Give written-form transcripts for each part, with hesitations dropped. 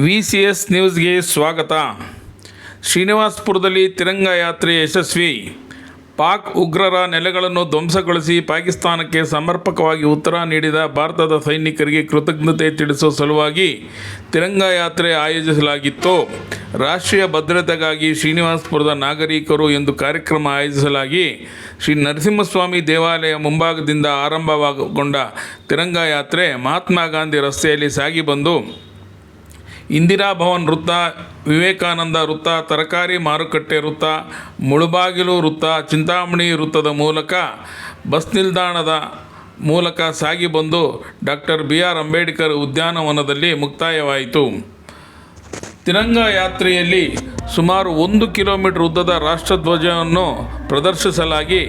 VCS ನ್ಯೂಸ್ಗೆ ಸ್ವಾಗತ. ಶ್ರೀನಿವಾಸಪುರದಲ್ಲಿ ತಿರಂಗ ಯಾತ್ರೆ ಯಶಸ್ವಿ. ಪಾಕ್ ಉಗ್ರರ ನೆಲೆಗಳನ್ನು ಧ್ವಂಸಗೊಳಿಸಿ ಪಾಕಿಸ್ತಾನಕ್ಕೆ ಸಮರ್ಪಕವಾಗಿ ಉತ್ತರ ನೀಡಿದ ಭಾರತದ ಸೈನಿಕರಿಗೆ ಕೃತಜ್ಞತೆ ತಿಳಿಸುವ ಸಲುವಾಗಿ ತಿರಂಗ ಯಾತ್ರೆ ಆಯೋಜಿಸಲಾಗಿತ್ತು. ರಾಷ್ಟ್ರೀಯ ಭದ್ರತೆಗಾಗಿ ಶ್ರೀನಿವಾಸಪುರದ ನಾಗರಿಕರು ಎಂದು ಕಾರ್ಯಕ್ರಮ ಆಯೋಜಿಸಲಾಗಿ ಶ್ರೀ ನರಸಿಂಹಸ್ವಾಮಿ ದೇವಾಲಯ ಮುಂಭಾಗದಿಂದ ಆರಂಭಗೊಂಡ ತಿರಂಗ ಯಾತ್ರೆ ಮಹಾತ್ಮ ಗಾಂಧಿ ರಸ್ತೆಯಲ್ಲಿ ಸಾಗಿ ಬಂದು ಇಂದಿರಾ ಭವನ್ ವೃತ್ತ, ವಿವೇಕಾನಂದ ವೃತ್ತ, ತರಕಾರಿ ಮಾರುಕಟ್ಟೆ ವೃತ್ತ, ಮುಳುಬಾಗಿಲು ವೃತ್ತ, ಚಿಂತಾಮಣಿ ವೃತ್ತದ ಮೂಲಕ ಬಸ್ ನಿಲ್ದಾಣದ ಮೂಲಕ ಸಾಗಿ ಬಂದು ಡಾಕ್ಟರ್ BR ಅಂಬೇಡ್ಕರ್ ಉದ್ಯಾನವನದಲ್ಲಿ ಮುಕ್ತಾಯವಾಯಿತು. ತಿರಂಗ ಯಾತ್ರೆಯಲ್ಲಿ ಸುಮಾರು 1 ಕಿಲೋಮೀಟರ್ ಉದ್ದದ ರಾಷ್ಟ್ರಧ್ವಜವನ್ನು ಪ್ರದರ್ಶಿಸಲಾಗಿ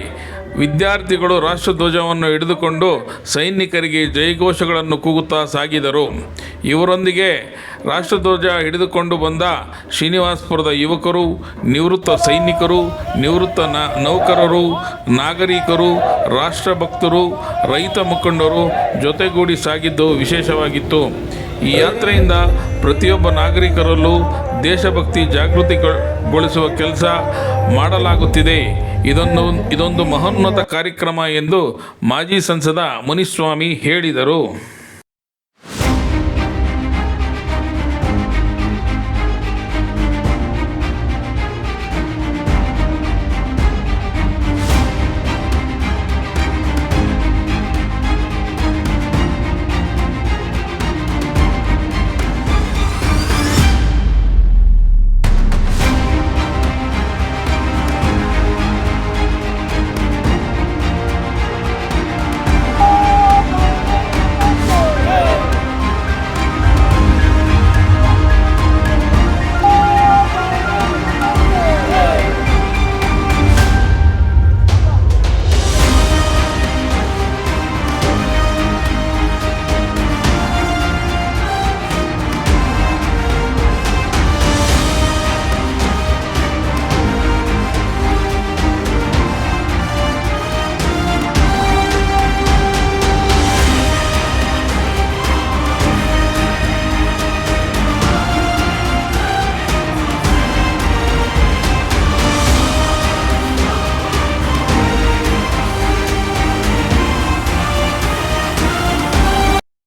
ವಿದ್ಯಾರ್ಥಿಗಳು ರಾಷ್ಟ್ರಧ್ವಜವನ್ನು ಹಿಡಿದುಕೊಂಡು ಸೈನಿಕರಿಗೆ ಜಯಘೋಷಗಳನ್ನು ಕೂಗುತ್ತಾ ಸಾಗಿದರು. ಇವರೊಂದಿಗೆ ರಾಷ್ಟ್ರಧ್ವಜ ಹಿಡಿದುಕೊಂಡು ಬಂದ ಶ್ರೀನಿವಾಸಪುರದ ಯುವಕರು, ನಿವೃತ್ತ ಸೈನಿಕರು, ನಿವೃತ್ತ ನೌಕರರು, ನಾಗರಿಕರು, ರಾಷ್ಟ್ರಭಕ್ತರು, ರೈತ ಮುಖಂಡರು ಜೊತೆಗೂಡಿ ಸಾಗಿದ್ದು ವಿಶೇಷವಾಗಿತ್ತು. ಈ ಯಾತ್ರೆಯಿಂದ ಪ್ರತಿಯೊಬ್ಬ ನಾಗರಿಕರಲ್ಲೂ ದೇಶಭಕ್ತಿ ಜಾಗೃತಿಗೊಳಿಸುವ ಕೆಲಸ ಮಾಡಲಾಗುತ್ತಿದೆ. ಇದೊಂದು ಮಹೋನ್ನತ ಕಾರ್ಯಕ್ರಮ ಎಂದು ಮಾಜಿ ಸಂಸದ ಮುನಿಸ್ವಾಮಿ ಹೇಳಿದರು.